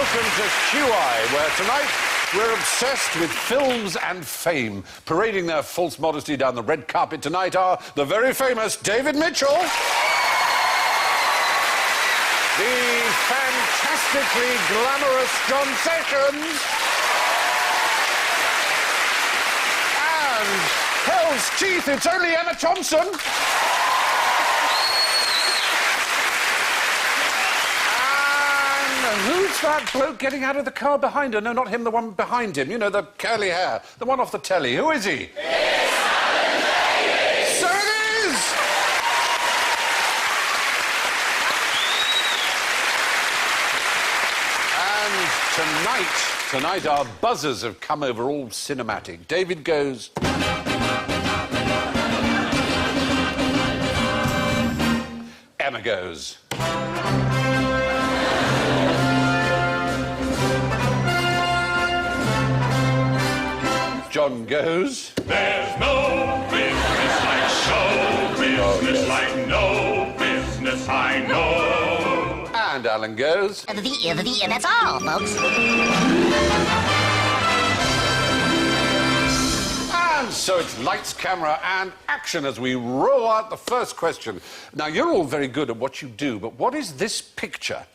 welcome to QI, where tonight we're obsessed with films and fame. Parading their false modesty down the red carpet tonight are the very famous David Mitchell, the fantastically glamorous John Sessions, and hell's teeth, it's only Emma Thompson. Who's that bloke getting out of the car behind her? No, not him, the one behind him. You know, the curly hair. The one off the telly. Who is he? It's Alan Davis! So it is! And tonight our buzzers have come over all cinematic. David goes... Emma goes... John goes... There's no business like show business, like no business I know. And Alan goes... That's all, folks. And so it's lights, camera, and action as we roll out the first question. Now, you're all very good at what you do, but what is this picture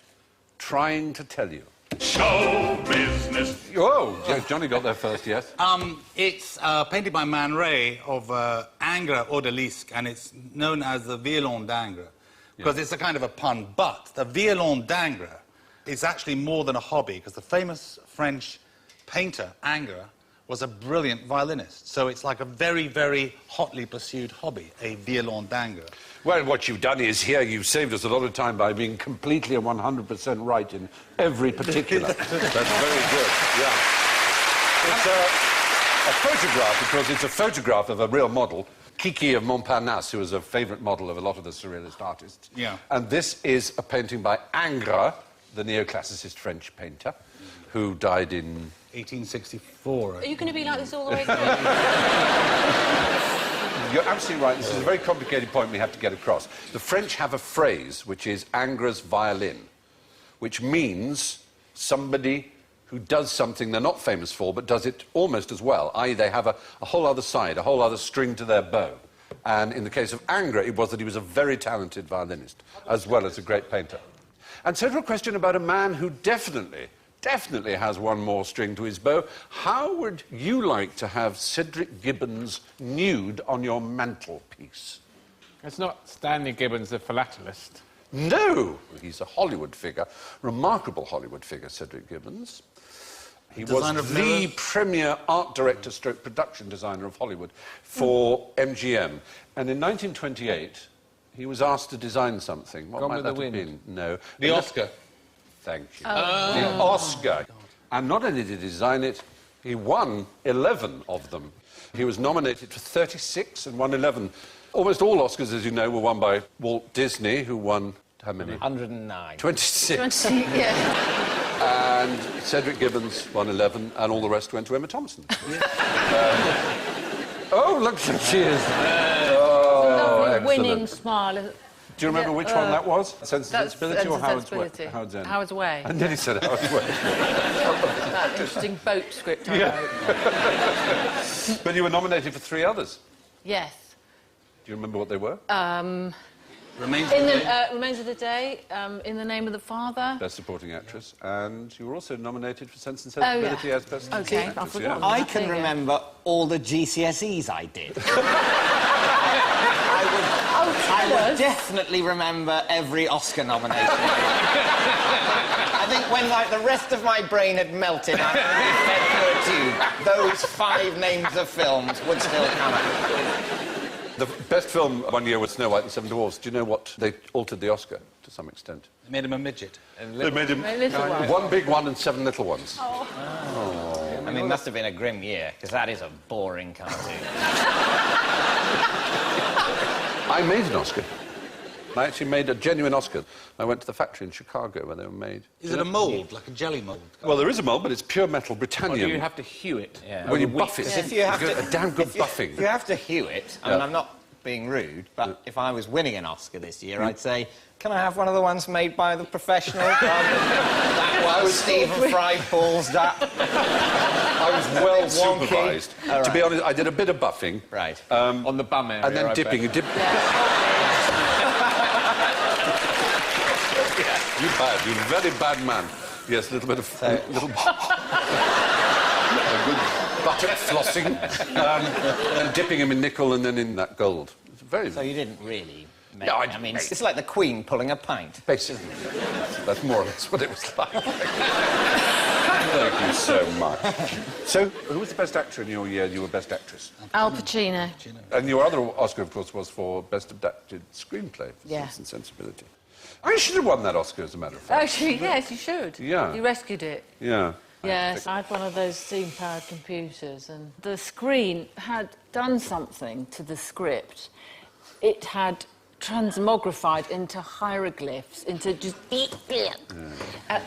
trying to tell you? Show business. Oh, Johnny got there first, yes? It's painted by Man Ray of Ingres Odalisque, and it's known as the violon d'Ingres, because it's a kind of a pun. But the violon d'Ingres is actually more than a hobby, because the famous French painter, Ingres, was a brilliant violinist. So it's like a very, very hotly pursued hobby, a violon d'Ingres. Well, what you've done is here you've saved us a lot of time by being completely and 100% right in every particular. That's very good, yeah. It's a photograph, because it's a photograph of a real model, Kiki of Montparnasse, who was a favourite model of a lot of the surrealist artists. Yeah. And this is a painting by Ingres, the neoclassicist French painter, who died in... 1864. Are you going to be like this all the way through? You're absolutely right. This is a very complicated point we have to get across. The French have a phrase, which is Ingres violin, which means somebody who does something they're not famous for, but does it almost as well, i.e. they have a whole other side, a whole other string to their bow. And in the case of Ingres, it was that he was a very talented violinist, as well as a great painter. And so to a question about a man who definitely has one more string to his bow. How would you like to have Cedric Gibbons nude on your mantelpiece? It's not Stanley Gibbons, the philatelist. No! He's a Hollywood figure, remarkable Hollywood figure, Cedric Gibbons. He was the premier art director stroke production designer of Hollywood for MGM. And in 1928, he was asked to design something. What might that have been? No. The Oscar. Thank you. The Oscar. And not only did he design it, he won 11 of them. He was nominated for 36 and won 11. Almost all Oscars, as you know, were won by Walt Disney, who won how many? 109. 26. 20, yeah. And Cedric Gibbons won 11, and all the rest went to Emma Thompson. Oh, look, she is. Lovely winning smile. Do you remember which one that was? Sense and Sensibility or Howard's Way? Howard's End. Howard's Way. And then he said Howard's Way. That interesting boat script I wrote. But you were nominated for 3 others. Yes. Do you remember what they were? Remains of the Day, In the Name of the Father. Best Supporting Actress. And you were also nominated for Sense and Sensibility as Best Supporting Actress. I forgot. I can remember all the GCSEs I did. I would definitely remember every Oscar nomination. I think when, like, the rest of my brain had melted and I fed through a tube, those 5 names of films would still come out. The best film one year was Snow White and the Seven Dwarfs. Do you know what? They altered the Oscar to some extent. They made him a midget. They made him one big one and 7 little ones. I mean, it must have been a grim year, because that is a boring cartoon. I made an Oscar. I actually made a genuine Oscar. I went to the factory in Chicago where they were made. Is it a mould, like a jelly mould? Well, there is a mould, but it's pure metal Britannium. Or do you have to hew it? Yeah. Well, you buff it. If you have a damn good buffing. If you have to hew it, I mean, I'm not being rude, but if I was winning an Oscar this year, I'd say, can I have one of the ones made by the professional? That one, Stephen Fry balls up. I was well Wonky. supervised. All To be right. honest, I did a bit of buffing. Right. On the bum area, And then I dipping. bet. You bad. You're a very bad man. Yes, a little bit of... little... a good buttock flossing. And dipping him in nickel and then in that gold. It's very... So you didn't really make No, I it. didn't mean, make it's like the Queen pulling a pint. Basically. That's more or less what it was like. Thank you so much. So, who was the best actor in your year? You were best actress. Al Pacino. And your other Oscar, of course, was for Best Adapted Screenplay for Yeah. Sense and Sensibility. I should have won that Oscar, as a matter of fact. Actually, yes, you should. Yeah. You rescued it. Yeah. Yes, I had one of those steam-powered computers, and the screen had done something to the script. It had transmogrified into hieroglyphs, into just...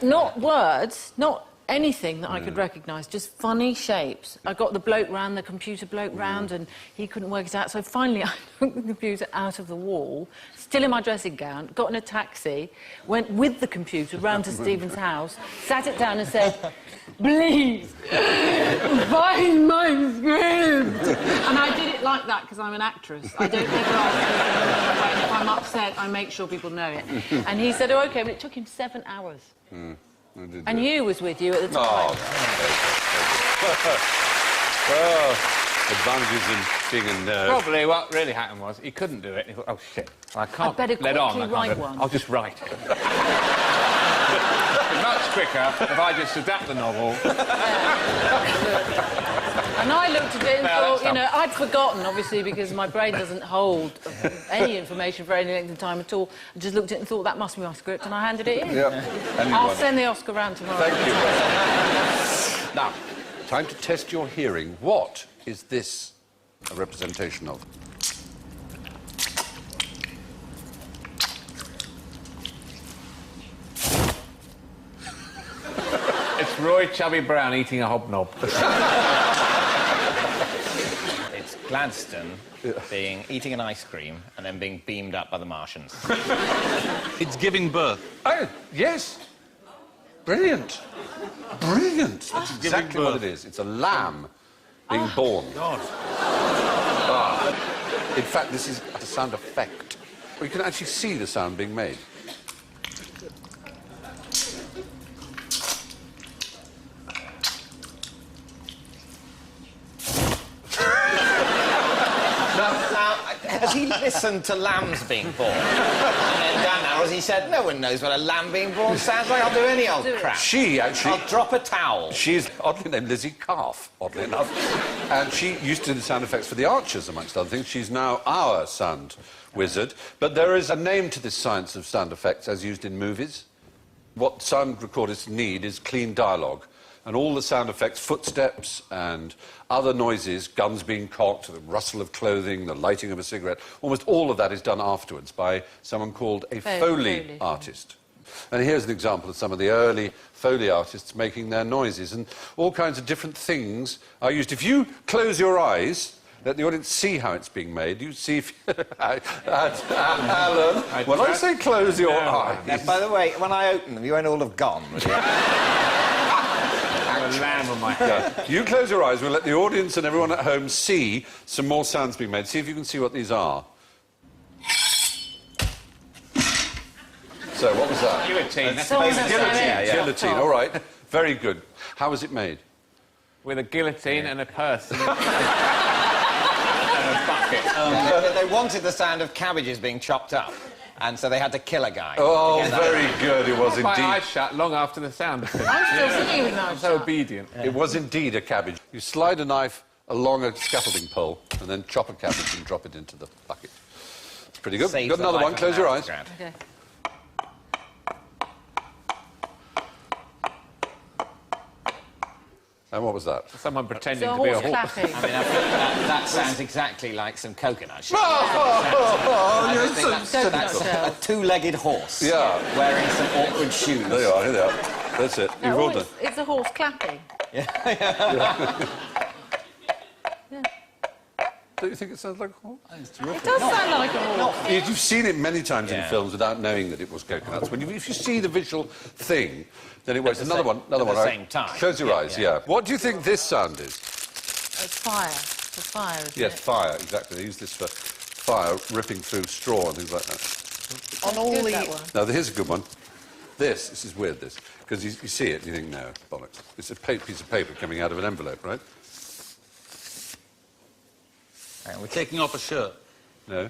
not words, not anything that I could recognise, just funny shapes. I got the bloke round, the computer bloke round, and he couldn't work it out. So finally, I took the computer out of the wall, still in my dressing gown, got in a taxi, went with the computer round to Stephen's house, sat it down and said, please, find my script. And I did it like that because I'm an actress. I don't think and if I'm upset, I make sure people know it. And he said, oh, OK, but it took him 7 hours. And Hugh was with you at the time. Oh, advantages in being a nerd. Probably what really happened was he couldn't do it. He thought, oh, shit, I can't better let on. quickly I write can't do it. one. I'll just write it. It's much quicker if I just adapt the novel. And I looked at it and Well, thought, that's you know, I'd forgotten, obviously, because my brain doesn't hold any information for any length of time at all. I just looked at it and thought, that must be my script, and I handed it in. Yeah. And you I'll won. send the Oscar round tomorrow. Thank you. Now, time to test your hearing. What is this a representation of? It's Roy Chubby Brown eating a hobnob. It's Gladstone eating an ice cream and then being beamed up by the Martians. It's giving birth. Oh, yes. Brilliant. Brilliant. That's exactly what it is. It's a lamb being born. God. In fact, this is a sound effect. You can actually see the sound being made. Now, has he listened to lambs being born? And then done that, or has he said, no one knows what a lamb being born sounds like, I'll do any old crap. She actually... I'll drop a towel. She's oddly named Lizzie Calf, oddly enough. And she used to do the sound effects for the Archers, amongst other things. She's now our sound wizard. But there is a name to this science of sound effects as used in movies. What sound recorders need is clean dialogue. And all the sound effects, footsteps and other noises, guns being cocked, the rustle of clothing, the lighting of a cigarette, almost all of that is done afterwards by someone called a Foley artist. And here's an example of some of the early Foley artists making their noises. And all kinds of different things are used. If you close your eyes, let the audience see how it's being made. You see if... Alan, when I say close your eyes... Now, by the way, when I open them, you won't all have gone, will you? A lamb on my head. Yeah. You close your eyes, we'll let the audience and everyone at home see some more sounds being made. See if you can see what these are. So, what was that? Guillotine. That's Someone amazing. has Guillotine. done it. Guillotine, all right. Very good. How was it made? With a guillotine and a person. and a bucket. They wanted the sound of cabbages being chopped up, and so they had to kill a guy. Oh, to get that. very good. It was My indeed. eyes shut long after the sound. I'm still singing with my I'm so obedient. It was indeed a cabbage. You slide a knife along a scaffolding pole and then chop a cabbage and drop it into the bucket. It's pretty good. Saves Got the another life one. of Close an your eyes. aristocrat. Okay. And what was that? Someone pretending So a to be a horse horse. clapping. I mean, that sounds exactly like some coconut shells. Oh, you're so That's Coconut a shells. two-legged horse. Yeah. Wearing some awkward shoes. There you are, here they are. That's it. You've all done. It's a horse clapping. Don't you think it sounds like a horse? It does sound like a horse. You've seen it many times in films without knowing that it was coconuts. If you see the visual thing, then it works. Another one. At the same time. Close your eyes, yeah. What do you think this sound is? It's fire. It's fire, isn't Yes, it? fire, exactly. They use this for fire, ripping through straw and things like that. On all Good, the... that one. Now, here's a good one. This is weird, this, because you see it and you think, no, bollocks. It's a piece of paper coming out of an envelope, right? We're taking off a shirt. No.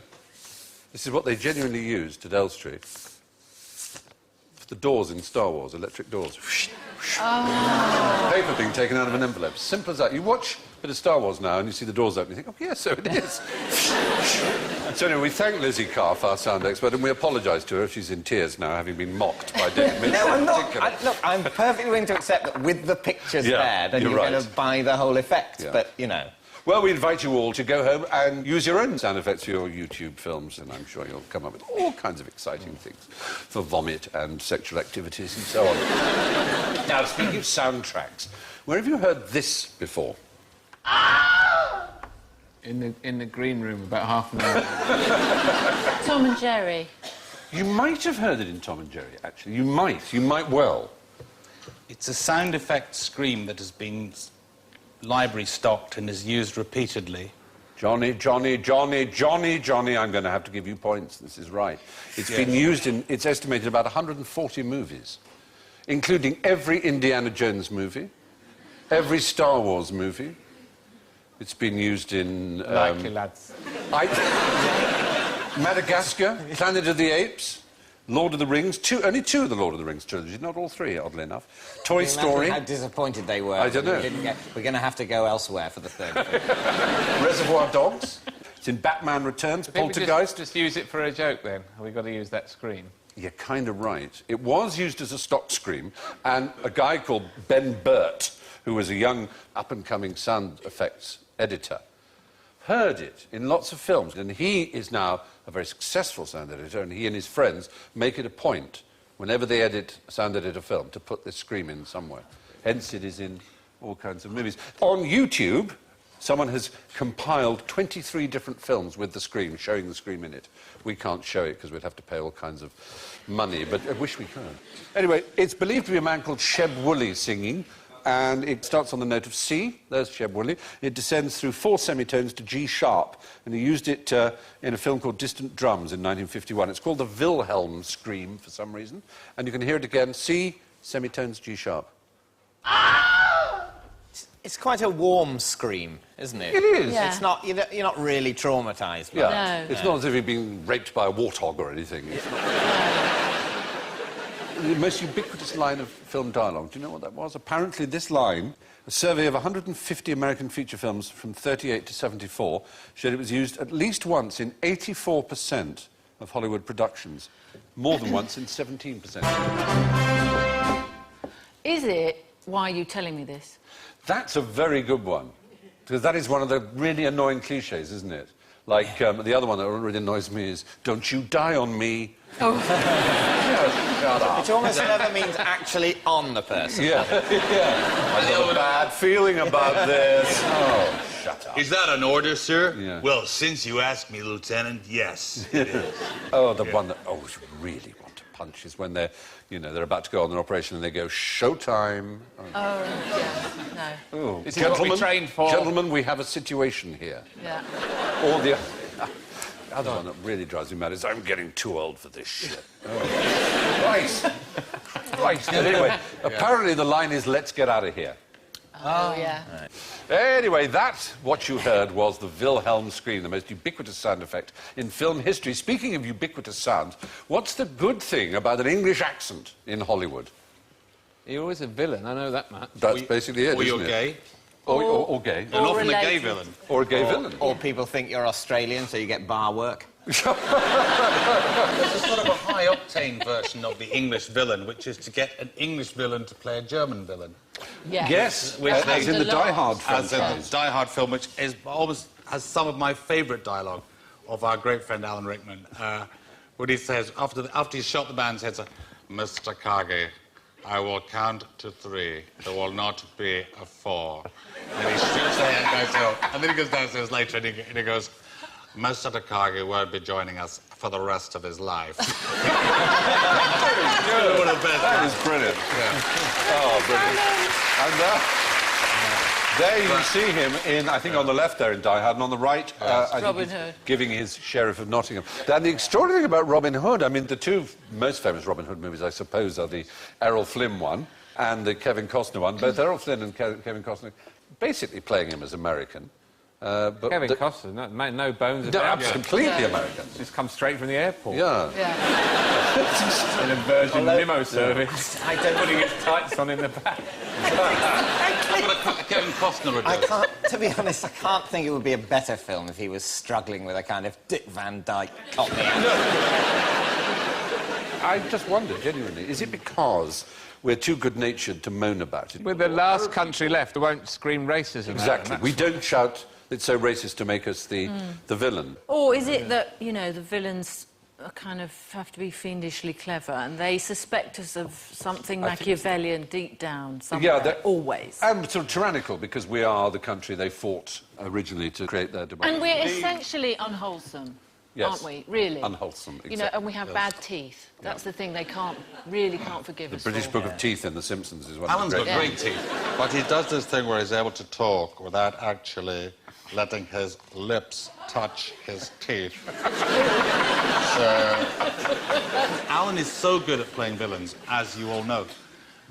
This is what they genuinely used at Elstree. For the doors in Star Wars, electric doors. Paper being taken out of an envelope. Simple as that. You watch a bit of Star Wars now and you see the doors open, you think, oh, yes, so it is. So anyway, we thank Lizzie Carr, our sound expert, and we apologise to her if she's in tears now, having been mocked by David Mitchell. No, I'm in not. particular. Look, I'm perfectly willing to accept that with the pictures Yeah, there, then you're you're right. going to buy the whole effect. Yeah. But, you know... Well, we invite you all to go home and use your own sound effects for your YouTube films, and I'm sure you'll come up with all kinds of exciting things for vomit and sexual activities and so on. Now, speaking of soundtracks, where have you heard this before? In the green room about half an hour. Tom and Jerry. You might have heard it in Tom and Jerry, actually. You might well. It's a sound effect scream that has been library stocked and is used repeatedly. Johnny, Johnny, Johnny, Johnny, Johnny, I'm going to have to give you points. This is right. It's been used in, it's estimated, about 140 movies, including every Indiana Jones movie, every Star Wars movie. It's been used in... Likely lads. Madagascar, Planet of the Apes, Lord of the Rings, only two of the Lord of the Rings trilogy, not all three, oddly enough. Toy Story. How disappointed they were. I don't know. We're going to have to go elsewhere for the third film. Reservoir Dogs. It's in Batman Returns, I think we Poltergeist. just use it for a joke, then. Have we got to use that scream? You're kind of right. It was used as a stock scream, and a guy called Ben Burt, who was a young, up-and-coming sound effects editor, heard it in lots of films, and he is now a very successful sound editor, and he and his friends make it a point, whenever they sound edit a film, to put this scream in somewhere. Hence it is in all kinds of movies. On YouTube, someone has compiled 23 different films with the scream, showing the scream in it. We can't show it because we'd have to pay all kinds of money, but I wish we could. Anyway, it's believed to be a man called Sheb Wooley singing, and it starts on the note of C. There's Sheb Wooley. It descends through 4 semitones to G sharp, and he used it in a film called Distant Drums in 1951. It's called the Wilhelm scream for some reason, and you can hear it again. C, semitones, G sharp. It's quite a warm scream, isn't it? It is. Yeah. It's not... You're not really traumatised by it. Yeah. No. It's not as if he'd been raped by a warthog or anything. The most ubiquitous line of film dialogue. Do you know what that was? Apparently this line, a survey of 150 American feature films from 38 to 74, showed it was used at least once in 84% of Hollywood productions, more than once in 17%. Is it... Why are you telling me this? That's a very good one, because that is one of the really annoying cliches, isn't it? Like, the other one that really annoys me is, don't you die on me. Oh. Shut up. Which almost never means actually on the person. Yeah. I got a bad feeling about this. Oh, shut up. Is that an order, sir? Yeah. Well, since you asked me, Lieutenant, yes, it is. Oh, the one that always really want to punch is when they're, they're about to go on an operation and they go, showtime. Oh, yeah. No. Oh, This is what we trained for. Gentlemen, we have a situation here. Yeah. Or the other one that really drives me mad is, I'm getting too old for this shit. Oh. Christ. Anyway, apparently the line is, let's get out of here. Oh, yeah. Anyway, that, what you heard, was the Wilhelm scream, the most ubiquitous sound effect in film history. Speaking of ubiquitous sounds, what's the good thing about an English accent in Hollywood? You're always a villain, I know that much. That's basically it, Or isn't you're it? gay. Or gay. And often a gay related. villain. Or a gay villain. Or people think you're Australian, so you get bar work. There's a sort of a high-octane version of the English villain, which is to get an English villain to play a German villain. Yeah. Yes, Which as in the happens a lot. Die Hard As in franchise. the Die Hard film, which is almost has some of my favourite dialogue of our great friend Alan Rickman, when he says, after he shot the man's head, Mr. Kage, I will count to 3. There will not be a 4. And he strips the head goes home. And then he goes downstairs later and he goes, Mr. Takagi won't be joining us for the rest of his life. That is brilliant. Yeah. Oh, brilliant. And there you see him in, I think, on the left there in Die Hard, and on the right, I think Robin he's Hood. giving his Sheriff of Nottingham. And the extraordinary thing about Robin Hood, I mean, the two most famous Robin Hood movies, I suppose, are the Errol Flynn one and the Kevin Costner one. Both Errol Flynn and Kevin Costner basically playing him as American. But Kevin Costner, no bones no, about it. completely American. Just come straight from the airport. Yeah. In a Virgin limo service. I don't... Putting his tights on in the back. Kevin Costner would do I it. can't, to be honest, I can't think it would be a better film if he was struggling with a kind of Dick Van Dyke Cockney accent. I just wonder, genuinely, is it because we're too good-natured to moan about it? We're the last country left that won't scream racism. Exactly. We don't shout, it's so racist to make us the villain. Or is it that, you know, the villains are kind of have to be fiendishly clever and they suspect us of something Machiavellian deep down somewhere, always? And sort of tyrannical, because we are the country they fought originally to create their democracy. And we're essentially unwholesome, Yes. aren't we? Really? Unwholesome, You know, and we have bad teeth. That's the thing they really can't forgive us The British for. Book of Teeth in The Simpsons is one Alan's of the got great... great teeth. But he does this thing where he's able to talk without actually letting his lips touch his teeth. So... Alan is so good at playing villains, as you all know.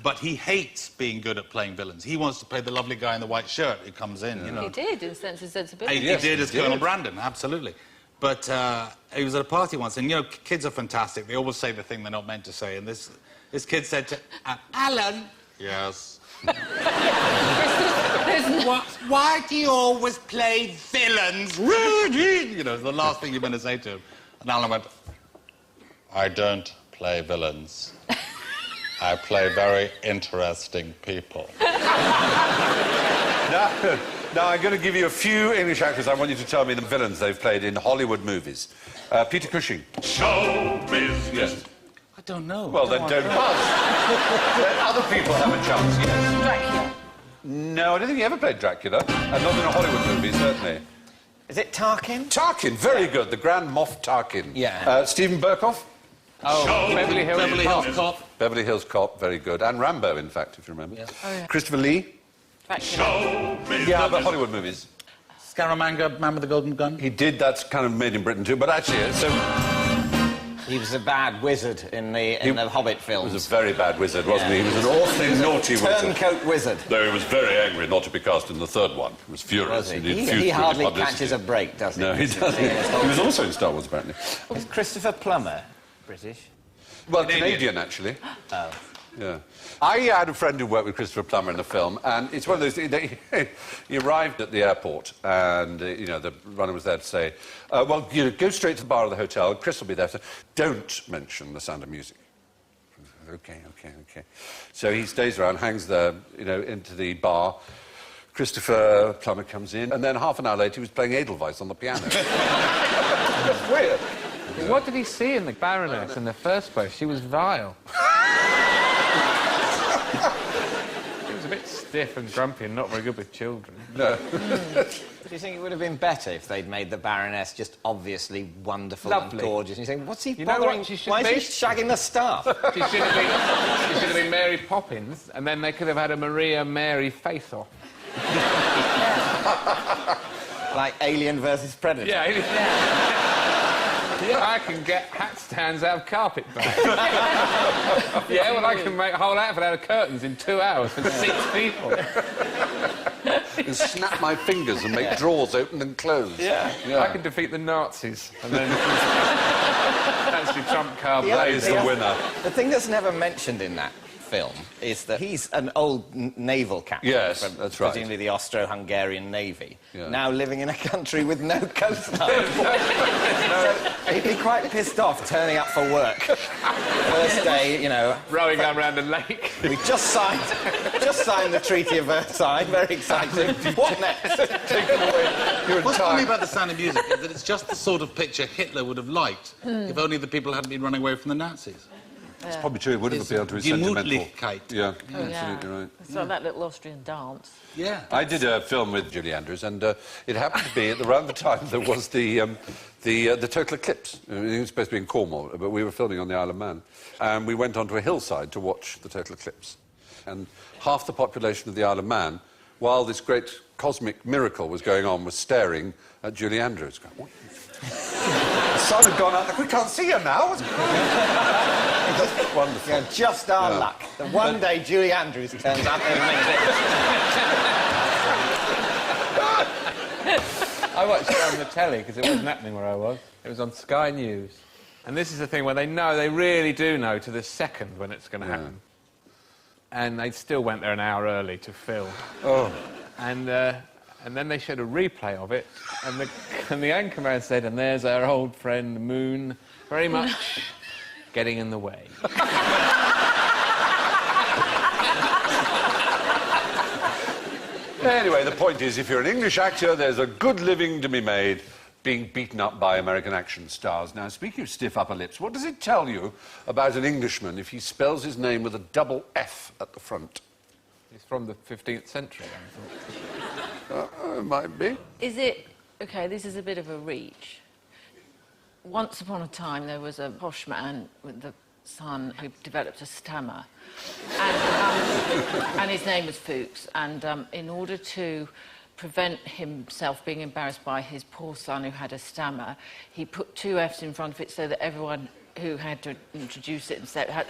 But he hates being good at playing villains. He wants to play the lovely guy in the white shirt who comes in, you know. He did, in Sense and Sensibility. He did as Colonel Brandon, absolutely. But he was at a party once, and, you know, kids are fantastic. They always say the thing they're not meant to say. And this kid said to Alan... Yes. Why do you always play villains? You know, the last thing you're going to say to him. And Alan went, I don't play villains. I play very interesting people. Now, I'm going to give you a few English actors. I want you to tell me the villains they've played in Hollywood movies. Peter Cushing. Show business. Yes. I don't know. Well, then don't buzz. Let other people have a chance, yes. Dracula. No, I don't think he ever played Dracula. And not in a Hollywood movie, certainly. Is it Tarkin? Tarkin, very good. The Grand Moff Tarkin. Yeah. Stephen Burkoff. Oh, Show Beverly Hills Cop. Beverly Hills Cop, very good. And Rambo, in fact, if you remember. Yeah. Oh, yeah. Christopher Lee. Dracula. Show business. Yeah, but Hollywood movies. Scaramanga, Man with the Golden Gun? He did, that's kind of made in Britain too, but actually, so... He was a bad wizard in the Hobbit He films. was a very bad wizard, wasn't he? He was an He awfully was a naughty wizard. turncoat wizard. Though he was very angry not to be cast in the third one. He was furious. Was he? He He hardly catches a break, does he? No, he doesn't. He was also in Star Wars, apparently. Is Christopher Plummer British? Well, Canadian, actually. Oh. Yeah. I had a friend who worked with Christopher Plummer in the film, and it's one of those things that he arrived at the airport, and, you know, the runner was there to say, well, you know, go straight to the bar of the hotel, Chris will be there, so don't mention The Sound of Music. OK. So he stays around, hangs there, you know, into the bar. Christopher Plummer comes in, and then half an hour later he was playing Edelweiss on the piano. That's weird. What did he see in the Baroness in the first place? She was vile. She was a bit stiff and grumpy and not very good with children. No. Do you think it would have been better if they'd made the Baroness just obviously wonderful Lovely. and gorgeous? And you think, what's he You know bothering? what she should Why be? is he shagging the staff? She should have been Mary Poppins, and then they could have had a Maria Mary face-off. Like Alien versus Predator. Yeah, I can get hat stands out of carpet bags. Yeah, well, I can make a whole outfit out of curtains in 2 hours for 6 people. And snap my fingers and make drawers open and close. Yeah. I can defeat the Nazis, and then actually trump card That is the winner. The thing that's never mentioned in that film is that he's an old naval captain Yes, from that's right. presumably the Austro-Hungarian Navy, Yeah. now living in a country with no coastline. So he'd be quite pissed off turning up for work. First day, you know... rowing around a lake. We just signed the Treaty of Versailles, very exciting. What next? What's funny about The Sound of Music is that it's just the sort of picture Hitler would have liked if only the people hadn't been running away from the Nazis. It's probably true. It would have appealed to his sentimental... Gemütlichkeit. Yeah, Oh, yeah. absolutely right. It's like that little Austrian dance. Yeah. I did a film with Julie Andrews, and it happened to be around the time there was the total eclipse. It was supposed to be in Cornwall, but we were filming on the Isle of Man. And we went onto a hillside to watch the total eclipse. And half the population of the Isle of Man, while this great cosmic miracle was going on, was staring at Julie Andrews. Going, what? The sun had gone out. Like, we can't see her now. Wonderful. Yeah, just our luck. That one day Julie Andrews turns up in an I watched it on the telly because it wasn't happening where I was. It was on Sky News. And this is the thing where they really do know to the second when it's going to happen. And they still went there an hour early to film. Oh. And then they showed a replay of it, and the anchorman said, and there's our old friend, the moon, very much getting in the way. Anyway, the point is, if you're an English actor, there's a good living to be made being beaten up by American action stars. Now, speaking of stiff upper lips, what does it tell you about an Englishman if he spells his name with a double F at the front? It's from the 15th century, I thought. It might be. Is it... OK, this is a bit of a reach. Once upon a time, there was a posh man with the son who developed a stammer. And his name was Fuchs. And in order to prevent himself being embarrassed by his poor son who had a stammer, he put two Fs in front of it so that everyone who had to introduce it and say, had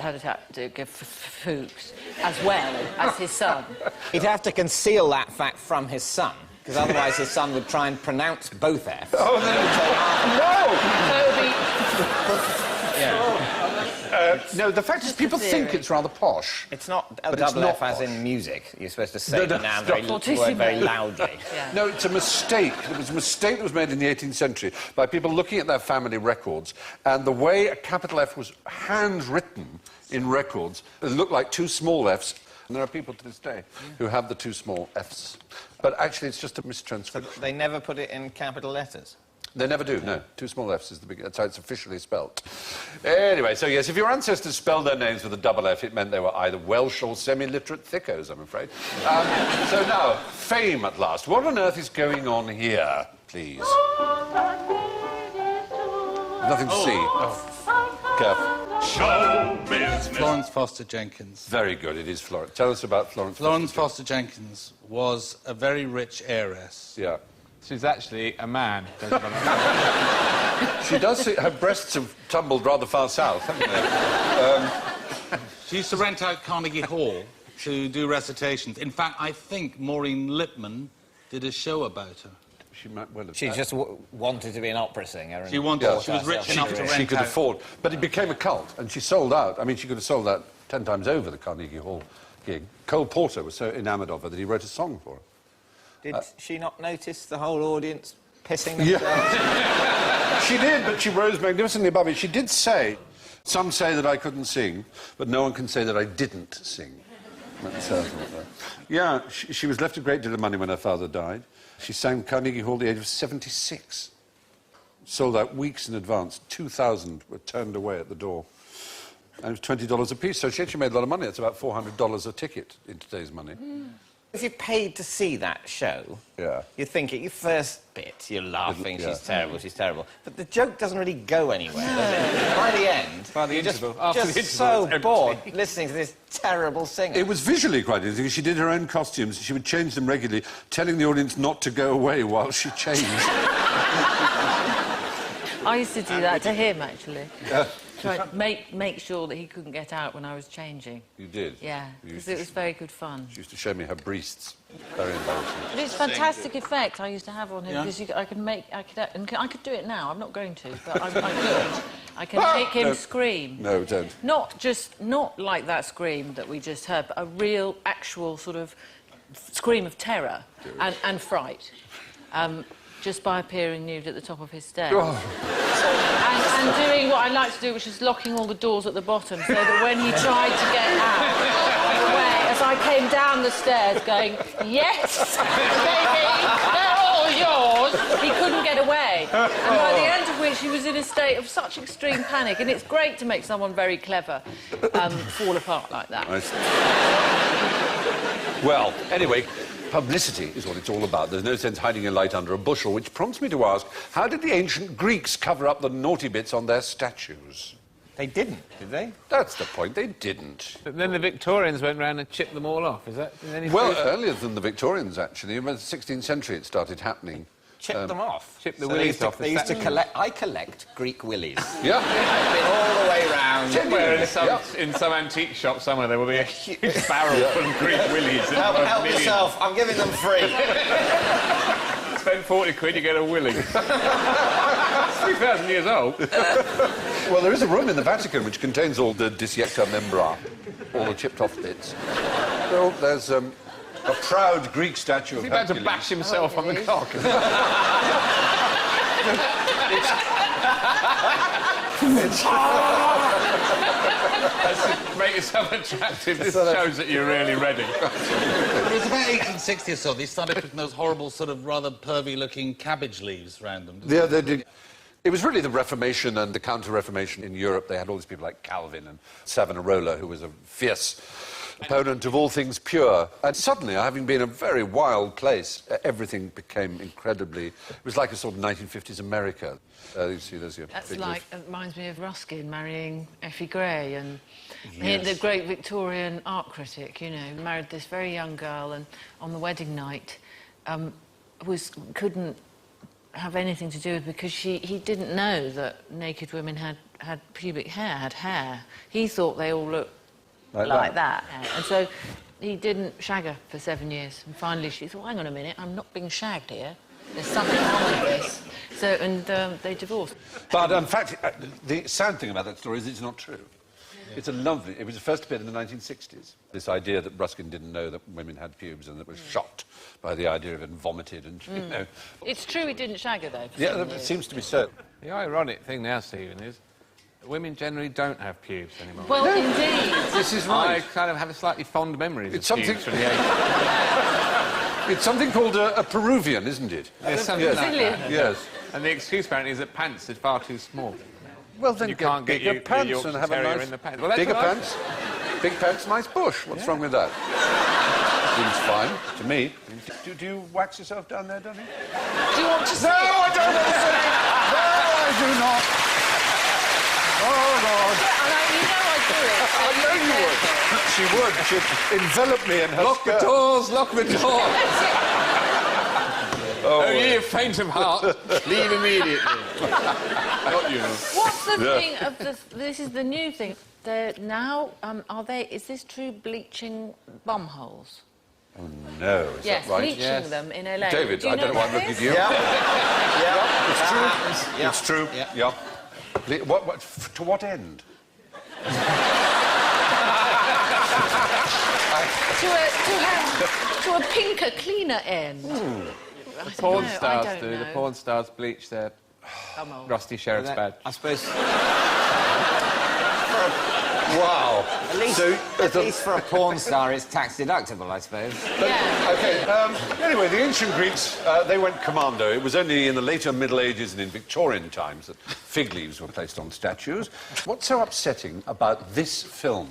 to go Fuchs as well as his son. He'd have to conceal that fact from his son, because otherwise his son would try and pronounce both Fs. Oh, no, the fact is people think it's rather posh. It's not a But it's double not F as posh. in music. You're supposed to say No, the no, noun stop. very loudly. Yeah. No, it's a mistake. It was a mistake that was made in the 18th century by people looking at their family records, and the way a capital F was handwritten in records, it looked like two small Fs, and there are people to this day who have the two small Fs. But actually, it's just a mistranscription. They never put it in capital letters. They never do, no. Two small Fs is the big... That's how it's officially spelt. Anyway, so yes, if your ancestors spelled their names with a double F, it meant they were either Welsh or semi-literate thickos, I'm afraid. So now, fame at last. What on earth is going on here, please? Nothing to see. Careful. Show business. Florence Foster Jenkins. Very good, it is Florence. Tell us about Florence. Florence Foster Jenkins was a very rich heiress. Yeah. She's actually a man. She does see... Her breasts have tumbled rather far south, haven't they? She used to rent out Carnegie Hall to do recitations. In fact, I think Maureen Lipman did a show about her. She might well have... She just wanted to be an opera singer. And She wanted... Yeah. She was rich enough to rent She could out... afford... But it became a cult, and she sold out. I mean, she could have sold out 10 times over the Carnegie Hall gig. Cole Porter was so enamoured of her that he wrote a song for her. Did she not notice the whole audience pissing themselves? Yeah. She did, but she rose magnificently above it. She did say, some say that I couldn't sing, but no one can say that I didn't sing. Yeah, she was left a great deal of money when her father died. She sang Carnegie Hall at the age of 76. Sold out weeks in advance. 2,000 were turned away at the door. And it was $20 a piece, so she actually made a lot of money. It's about $400 a ticket in today's money. If you paid to see that show, you're thinking, your first bit, you're laughing, she's terrible, she's terrible. But the joke doesn't really go anywhere, does it? By the end, By the you're interval, just, after just the interval, so it's empty. bored listening to this terrible singer. It was visually quite interesting. She did her own costumes. She would change them regularly, telling the audience not to go away while she changed. I used to do that to him, actually. Try to make sure that he couldn't get out when I was changing. You did? Yeah, because it was very good fun. She used to show me her breasts. Very embarrassing. But it's a fantastic effect I used to have on him, because I could do it now. I'm not going to, but I could. I can make him scream. No, don't. Not like that scream that we just heard, but a real, actual sort of scream of terror and fright. Just by appearing nude at the top of his stairs. And doing what I like to do, which is locking all the doors at the bottom, so that when he tried to get out of the way, as I came down the stairs going, yes, baby, they're all yours, he couldn't get away. and by the end of which she was in a state of such extreme panic. And it's great to make someone very clever fall apart like that. Well, anyway, publicity is what it's all about. There's no sense hiding a light under a bushel, which prompts me to ask, how did the ancient Greeks cover up the naughty bits on their statues? They didn't, did they? That's the point, they didn't. But then the Victorians went round and chipped them all off, is that any Well, truth? earlier than the Victorians, actually. In the 16th century it started happening. Chipped them off. Chip the So willies off the They used to statue. collect... I collect Greek willies. Yeah. I've been all the way round. Somewhere in some antique shop somewhere there will be a huge barrel full of Greek willies. Help yourself, I'm giving them free. Spend 40 quid, you get a willy. 3,000 years old. Well, there is a room in the Vatican which contains all the dissecta membra, all the chipped-off bits. Well, there's a proud Greek statue of He's about to Hercules. bash himself on the cock. Make yourself attractive. This shows that you're really ready. But it was about 1860 or so, they started putting those horrible, sort of rather pervy-looking cabbage leaves around them. Yeah, they did. It was really the Reformation and the Counter-Reformation in Europe. They had all these people like Calvin and Savonarola, who was a fierce opponent of all things pure. And suddenly, having been a very wild place, everything became incredibly... It was like a sort of 1950s America. You see, there's your That's figure like, it reminds me of Ruskin marrying Effie Gray and Yes. the great Victorian art critic, you know, married this very young girl and on the wedding night couldn't have anything to do with because he didn't know that naked women had pubic hair, had hair. He thought they all looked like that. And so he didn't shag her for 7 years. And finally she thought, hang on a minute, I'm not being shagged here. There's something wrong with this. So, and they divorced. But, in fact, the sad thing about that story is it's not true. Yeah. It's a lovely... It was first appeared in the 1960s. This idea that Ruskin didn't know that women had pubes and that was shocked by the idea of it and vomited and, you know... It's true he didn't shag her, though, for Yeah, 7 it years. seems to be so. The ironic thing now, Stephen, is that women generally don't have pubes anymore. Well, indeed. This is right. I kind of have a slightly fond memories It's of something... pubes from the 80s. It's something called a Peruvian, isn't it? There's something Yes. like that. Yes. And the excuse apparently is that pants are far too small. Well, then You get can't get bigger your pants Yorkshire and have a Terrier nice... in the pants. Well, that's bigger what I pants. Big pants, nice bush. What's wrong with that? Seems fine to me. Do you wax yourself down there, Dunny? Do you want to see No, it? I don't want to see it! No, I do not! Oh, God. You know I do it. So I know you would. She would. She'd envelop me in her Lock the skirt. doors, lock the doors. Oh, ye of faint of heart, leave immediately. Not you. What's the thing of the... This is the new thing. They're now... is this true, bleaching bum holes? Oh, no, is Yes, that right? bleaching them in LA. David, Do you I don't know why I'm about looking at this? you. Yeah. It's true. Yeah. It's true. Yeah. Yeah. To what end? To a pinker, cleaner end. The porn stars do. The porn stars bleach their rusty sheriff's badge. I suppose... Wow. At least, So, at least for a porn star, it's tax deductible, I suppose. Yeah. OK, anyway, the ancient Greeks, they went commando. It was only in the later Middle Ages and in Victorian times that fig leaves were placed on statues. What's so upsetting about this film?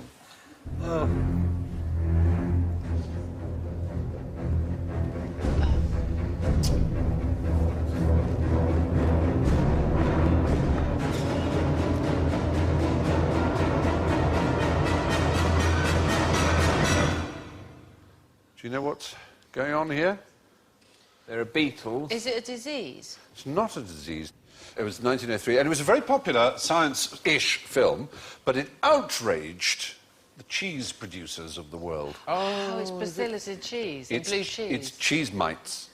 Do you know what's going on here? There are beetles. Is it a disease? It's not a disease. It was 1903, and it was a very popular science-ish film, but it outraged the cheese producers of the world. Oh, it's bacillus cheese, and blue cheese. It's cheese mites.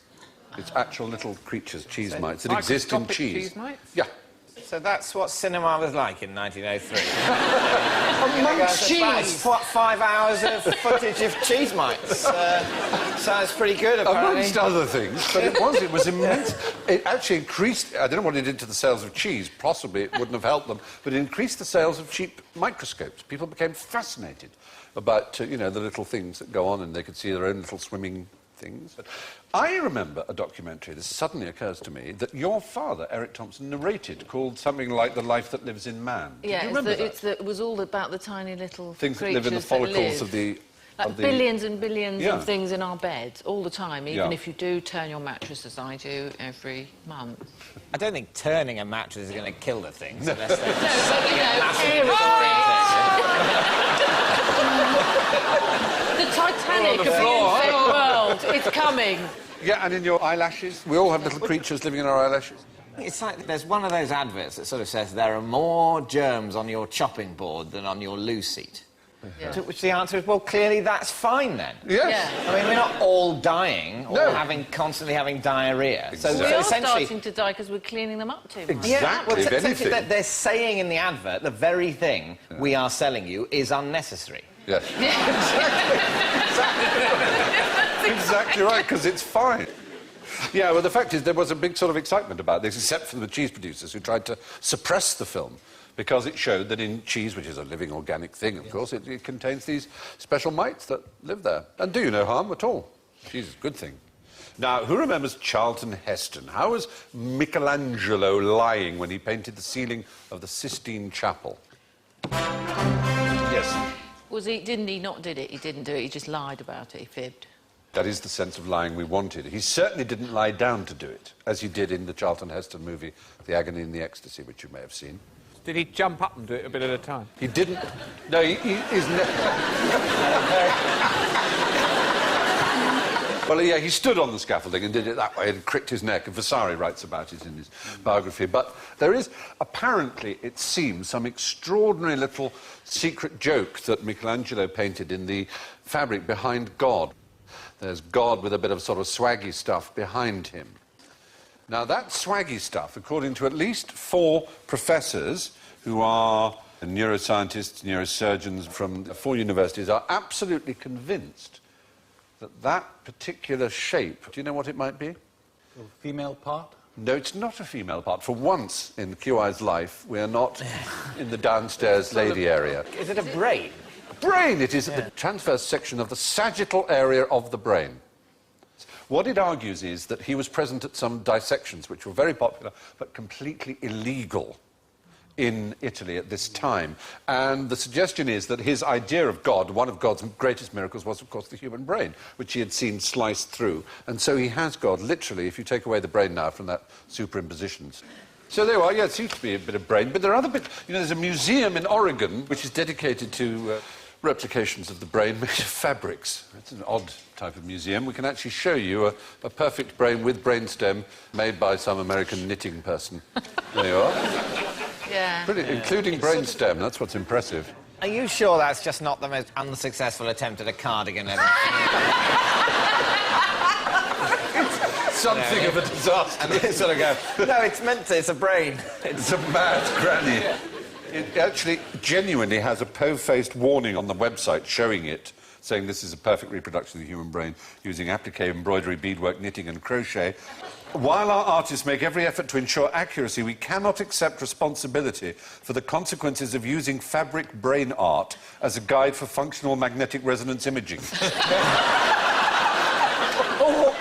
It's actual little creatures, cheese mites, that exist in Microscopic cheese. cheese mites? Yeah. So that's what cinema was like in 1903. Amongst cheese. What, 5 hours of footage of cheese mites? Sounds pretty good, apparently. Amongst other things, but it was immense. It actually increased, I don't know what it did to the sales of cheese, possibly it wouldn't have helped them, but it increased the sales of cheap microscopes. People became fascinated about, you know, the little things that go on and they could see their own little swimming things. But I remember a documentary, this suddenly occurs to me, that your father, Eric Thompson, narrated, called something like The Life That Lives in Man. Do you remember that? It was all about the tiny little things that live in the follicles of the... Like billions and billions of things in our beds all the time, even if you do turn your mattress, as I do, every month. I don't think turning a mattress is going to kill the things unless they're the Titanic of the insect world, it's coming. Yeah, and in your eyelashes? We all have little creatures living in our eyelashes. It's like there's one of those adverts that sort of says there are more germs on your chopping board than on your loo seat. Yeah. To which the answer is, well, clearly that's fine then. Yes. Yeah. I mean, we're not all dying or constantly having diarrhea. Exactly. So we are starting to die because we're cleaning them up too much. Exactly, yeah, well, if essentially anything. they're saying in the advert the very thing we are selling you is unnecessary. Yes. Exactly right, because it's fine. Yeah, well, the fact is there was a big sort of excitement about this, except for the cheese producers who tried to suppress the film because it showed that in cheese, which is a living organic thing, of course, it contains these special mites that live there and do you no harm at all. Cheese is a good thing. Now, who remembers Charlton Heston? How was Michelangelo lying when he painted the ceiling of the Sistine Chapel? Yes. Didn't he not did it? He didn't do it, he just lied about it, he fibbed. That is the sense of lying we wanted. He certainly didn't lie down to do it, as he did in the Charlton Heston movie, The Agony and the Ecstasy, which you may have seen. Did he jump up and do it a bit at a time? He didn't... No, he's... Well, yeah, he stood on the scaffolding and did it that way and cricked his neck, and Vasari writes about it in his biography. But there is, apparently, it seems, some extraordinary little secret joke that Michelangelo painted in the fabric behind God. There's God with a bit of sort of swaggy stuff behind him. Now, that swaggy stuff, according to at least 4 professors who are neuroscientists, neurosurgeons from 4 universities, are absolutely convinced that that particular shape, do you know what it might be? A female part? No, it's not a female part. For once in QI's life, we are not in the downstairs lady area. Is it a brain? Brain! It is the transverse section of the sagittal area of the brain. What it argues is that he was present at some dissections which were very popular but completely illegal in Italy at this time. And the suggestion is that his idea of God, one of God's greatest miracles, was, of course, the human brain, which he had seen sliced through. And so he has God, literally, if you take away the brain now from that superimpositions. So there you are, yeah, it seems to be a bit of brain, but there are other bits. You know, there's a museum in Oregon which is dedicated to replications of the brain made of fabrics. It's an odd type of museum. We can actually show you a perfect brain with brainstem made by some American knitting person. There you are. Yeah. Brilliant, including brainstem. That's what's impressive. Are you sure that's just not the most unsuccessful attempt at a cardigan ever? Something of a disaster. And you sort of go, no, it's meant to, it's a brain. It's a mad granny. Yeah. It actually genuinely has a po-faced warning on the website showing it, saying this is a perfect reproduction of the human brain using applique, embroidery, beadwork, knitting and crochet. While our artists make every effort to ensure accuracy, we cannot accept responsibility for the consequences of using fabric brain art as a guide for functional magnetic resonance imaging.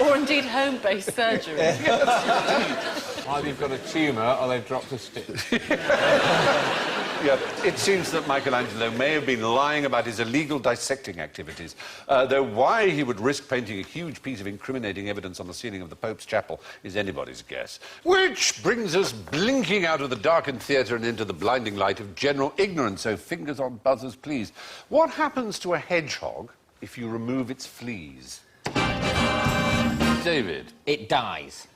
or indeed home-based surgery. Yes, either you've got a tumour or they've dropped a stitch. Yeah, it seems that Michelangelo may have been lying about his illegal dissecting activities, though why he would risk painting a huge piece of incriminating evidence on the ceiling of the Pope's chapel is anybody's guess. Which brings us blinking out of the darkened theatre and into the blinding light of general ignorance, so fingers on buzzers, please. What happens to a hedgehog if you remove its fleas? David? It dies.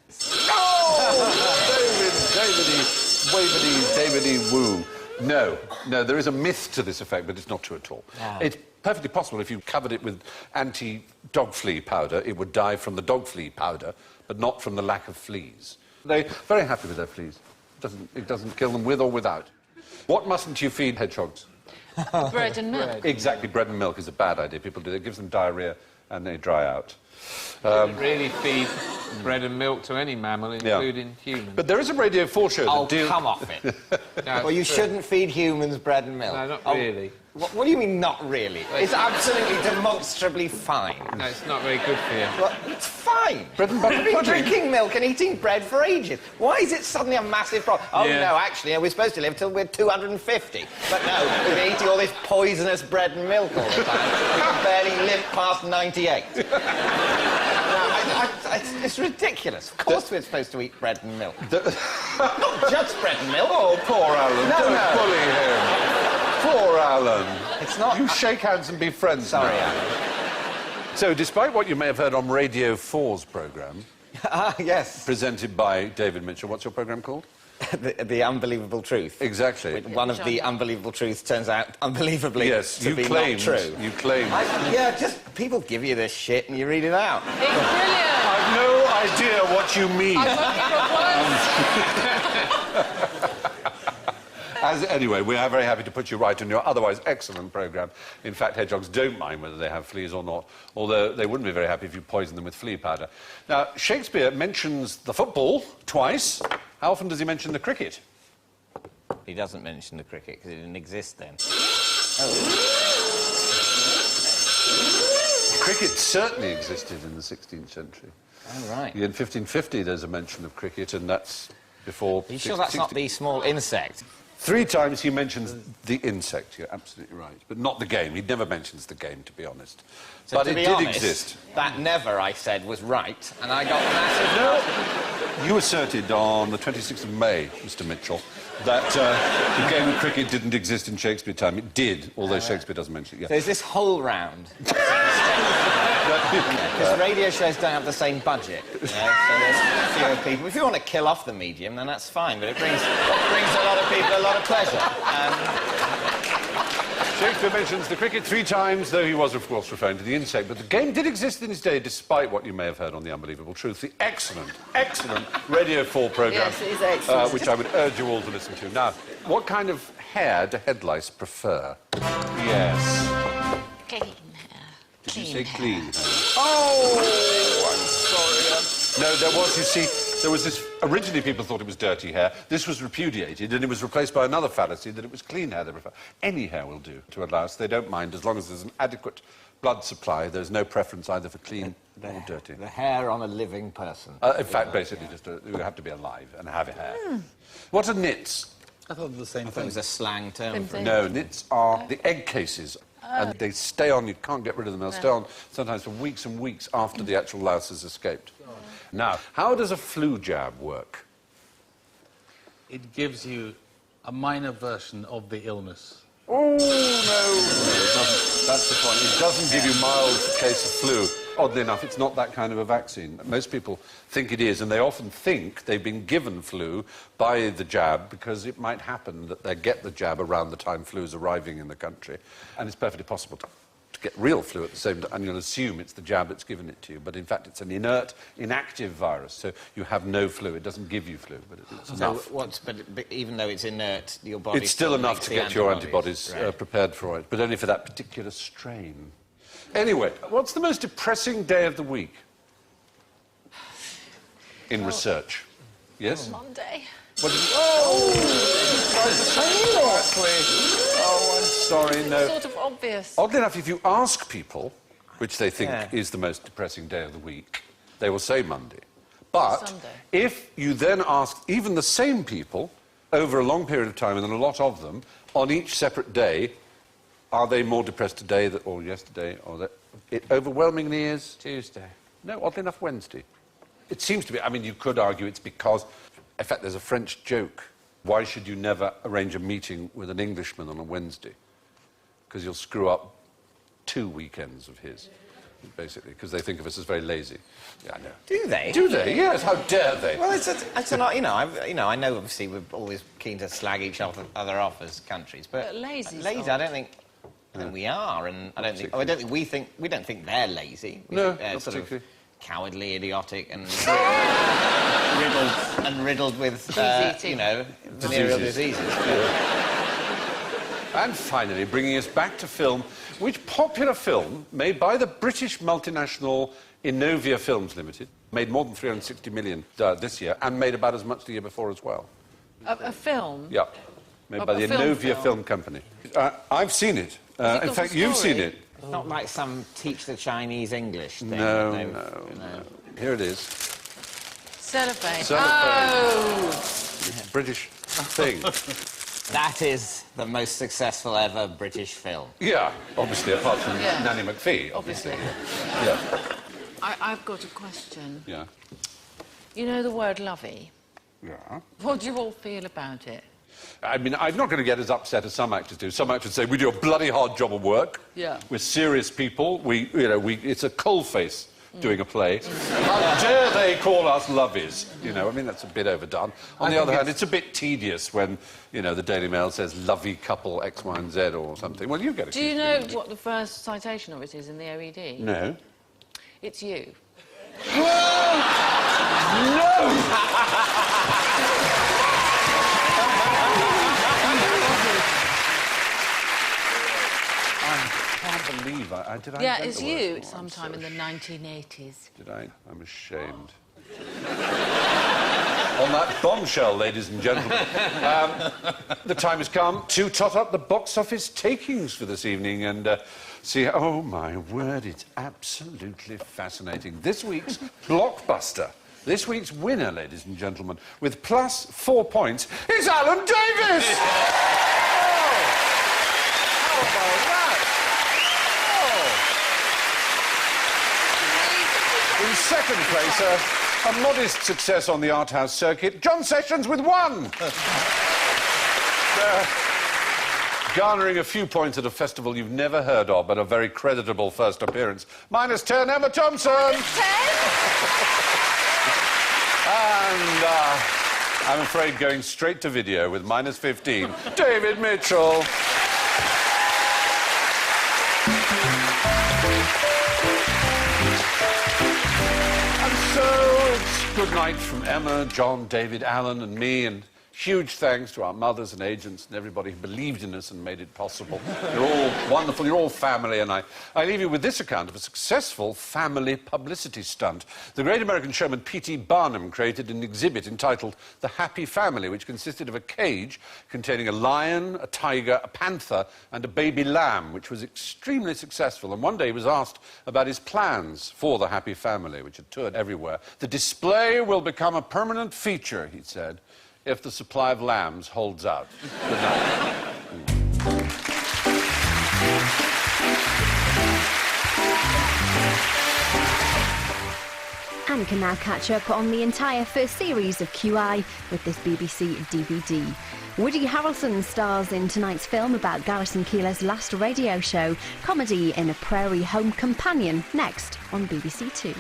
David-y, woo. No, there is a myth to this effect, but it's not true at all. No. It's perfectly possible if you covered it with anti-dog flea powder, it would die from the dog flea powder, but not from the lack of fleas. They're very happy with their fleas. It doesn't kill them with or without. What mustn't you feed hedgehogs? Bread and milk. Exactly, bread and milk is a bad idea. People do it. It gives them diarrhea and they dry out. Really feed bread and milk to any mammal, including humans. But there is a Radio 4 show that deals... come off it. No, Well, you shouldn't feed humans bread and milk. No, not really. What do you mean, not really? It's absolutely demonstrably fine. No, it's not very good for you. Well, it's fine. Bread and butter I've been pudding. drinking milk and eating bread for ages. Why is it suddenly a massive problem? Oh, Yeah. no, actually, we're supposed to live till we're 250. But no, we've been eating all this poisonous bread and milk all the time. We can barely limp past 98. It's ridiculous. Of course we're supposed to eat bread and milk. Not just bread and milk. Oh, poor Alan. No, Don't no. bully him. Poor Alan. It's not... You shake hands and be friends Sorry, now. Alan. So, despite what you may have heard on Radio 4's programme, Yes. presented by David Mitchell, what's your programme called? The Unbelievable Truth. Exactly. One of the unbelievable truths turns out unbelievably Yes, to you be claimed. not true. You claimed. Yeah, just people give you this shit and you read it out. It's brilliant. I've no idea what you mean. Anyway, we are very happy to put you right on your otherwise excellent programme. In fact, hedgehogs don't mind whether they have fleas or not, although they wouldn't be very happy if you poisoned them with flea powder. Now, Shakespeare mentions the football twice. How often does he mention the cricket? He doesn't mention the cricket because it didn't exist then. Cricket certainly existed in the 16th century. Oh, right. In 1550, there's a mention of cricket, and that's before... Are you sure that's not the small insect? 3 times he mentions the insect, you're absolutely right. But not the game. He never mentions the game, to be honest. So but to it be did honest, exist. That never, I said, was right, and I got massive... No. You asserted on the 26th of May, Mr. Mitchell, that the game of cricket didn't exist in Shakespeare time. It did, although Shakespeare doesn't mention it. So Yeah. is this whole round? Because radio shows don't have the same budget, you know, so there's fewer people. If you want to kill off the medium, then that's fine, but it brings a lot of people a lot of pleasure. Shakespeare mentions the cricket 3 times, though he was, of course, referring to the insect. But the game did exist in his day, despite what you may have heard on The Unbelievable Truth, the excellent, excellent Radio 4 programme, Yes, it is excellent. which I would urge you all to listen to. Now, what kind of hair do head lice prefer? Yes. Clean hair. Did you say clean hair? Oh, I'm sorry. No, there was, you see, there was this... Originally, people thought it was dirty hair. This was repudiated, and it was replaced by another fallacy that it was clean hair they prefer. Any hair will do to a louse. They don't mind, as long as there's an adequate blood supply. There's no preference either for clean or dirty. The hair on a living person. In fact, basically, just you have to be alive and have hair. What are nits? I thought it was the same It thing. was a slang term. Same thing. No, nits are the egg cases. And they stay on, you can't get rid of them. They'll stay on sometimes for weeks and weeks after the actual louse has escaped. Now, how does a flu jab work? It gives you a minor version of the illness. Oh, no. It doesn't. That's the point. It doesn't give you mild case of flu. Oddly enough, it's not that kind of a vaccine. Most people think it is, and they often think they've been given flu by the jab because it might happen that they get the jab around the time flu is arriving in the country. And it's perfectly possible to get real flu at the same time, and you'll assume it's the jab that's given it to you. But in fact, it's an inert, inactive virus, so you have no flu. It doesn't give you flu, but it's enough. But even though it's inert, your body... It's still enough makes to the get your antibodies Right. prepared for it, but only for that particular strain. Anyway, what's the most depressing day of the week in research? Yes? Monday. What did you... Oh, I'm sorry, no. Sort of obvious. Oddly enough, if you ask people, which they think Yeah. is the most depressing day of the week, they will say Monday. But Sunday. if you then ask even the same people over a long period of time, and then a lot of them, on each separate day, are they more depressed today or yesterday? Or that? It overwhelmingly is... Tuesday. No, oddly enough, Wednesday. It seems to be... I mean, you could argue it's because... In fact, there's a French joke. Why should you never arrange a meeting with an Englishman on a Wednesday? Because you'll screw up 2 weekends of his, basically, because they think of us as very lazy. Yeah, I know. Do they? Do they? Yes, how dare they? Well, it's a lot, you know, I know, obviously, we're always keen to slag each other off as countries, but... lazy's Lazy, I don't think we are, and I don't think we don't think they're lazy. We No, think they're not sort of particularly. cowardly, idiotic, and riddled with, Disease-eating. you know, venereal diseases. And finally, bringing us back to film, which popular film made by the British multinational Inovia Films Limited, made more than 360 million this year, and made about as much the year before as well. A film? Yeah, made by the Inovia Film Company. I've seen it. In fact, you've seen it. It's not like some teach the Chinese English thing. No. Here it is. Cellophane. Cellophane. Oh! It's a British thing. That is the most successful ever British film. Yeah, obviously, apart from Nanny McPhee, obviously. Yeah. I've got a question. Yeah. You know the word lovey? Yeah. What do you all feel about it? I mean, I'm not going to get as upset as some actors do. Some actors say, we do a bloody hard job of work. Yeah. We're serious people. It's a coalface doing a play. How dare they call us lovies? You know, I mean, that's a bit overdone. On the other hand, it's a bit tedious when, you know, the Daily Mail says lovey couple X, Y and Z or something. Well, you get it. Do you know what the first citation of it is in the OED? No. It's you. I can't believe did I Yeah, invent it's the word? you Oh, sometime in the 1980s. Did I? I'm ashamed. On that bombshell, ladies and gentlemen, the time has come to tot up the box office takings for this evening and see... Oh, my word, it's absolutely fascinating. This week's blockbuster, this week's winner, ladies and gentlemen, with plus 4 points, is Alan Davis! How about that? In second place, a modest success on the art house circuit, John Sessions with 1. Garnering a few points at a festival you've never heard of, but a very creditable first appearance. Minus 10, Emma Thompson. -10? And I'm afraid going straight to video with minus 15, David Mitchell. So, it's good night from Emma, John, David, Alan and me, and huge thanks to our mothers and agents and everybody who believed in us and made it possible. You're all wonderful, you're all family, and I leave you with this account of a successful family publicity stunt. The great American showman P.T. Barnum created an exhibit entitled The Happy Family, which consisted of a cage containing a lion, a tiger, a panther, and a baby lamb, which was extremely successful. And one day he was asked about his plans for The Happy Family, which had toured everywhere. The display will become a permanent feature, he said, if the supply of lambs holds out. Good night. And can now catch up on the entire first series of QI with this BBC DVD. Woody Harrelson stars in tonight's film about Garrison Keillor's last radio show, Comedy in a Prairie Home Companion, next on BBC Two.